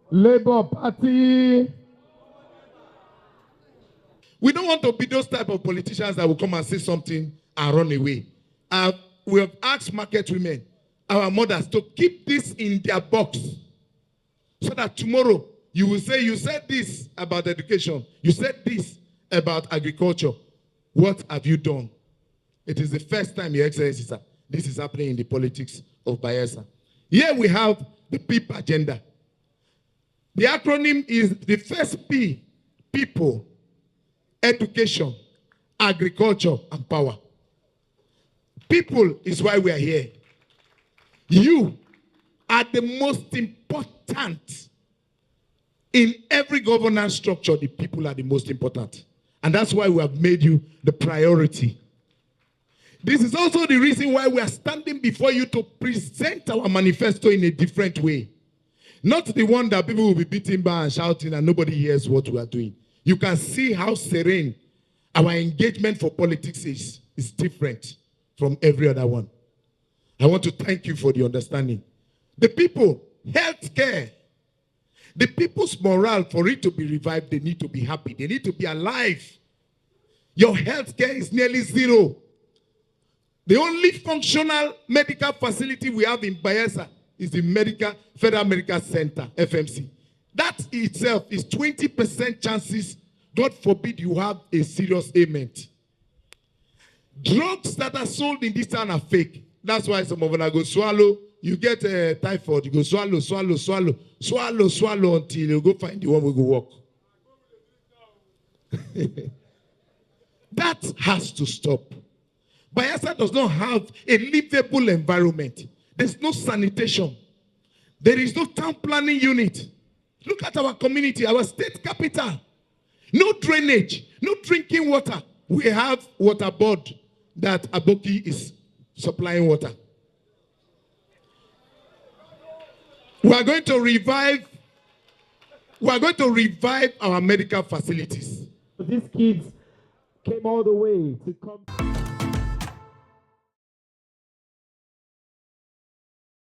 Labour Party. We don't want to be those type of politicians that will come and say something and run away. We have asked market women, our mothers, to keep this in their box so that tomorrow you will say, you said this about education, you said this about agriculture. What have you done? It is the first time, Your Excellency, sir, this is happening in the politics of Bayelsa. Here we have the PEEP agenda. The acronym is the first P, people, education, agriculture, and power. People is why we are here. You are the most important. In every governance structure, the people are the most important. And that's why we have made you the priority. This is also the reason why we are standing before you to present our manifesto in a different way. Not the one that people will be beating by and shouting and nobody hears what we are doing. You can see how serene our engagement for politics is different from every other one. I want to thank you for the understanding. The people, healthcare, the people's morale, for it to be revived, they need to be happy. They need to be alive. Your healthcare is nearly zero. The only functional medical facility we have in Bayelsa is the Federal Medical Center, FMC. That itself is 20% chances, God forbid you have a serious ailment. Drugs that are sold in this town are fake. That's why some of them go swallow. You get typhoid, you go swallow until you go find the one who go walk. That has to stop. Bayelsa does not have a livable environment. There's no sanitation. There is no town planning unit. Look at our community, our state capital. No drainage, no drinking water. We have water board that Aboki is supplying water. We are going to revive our medical facilities. These kids came all the way to come.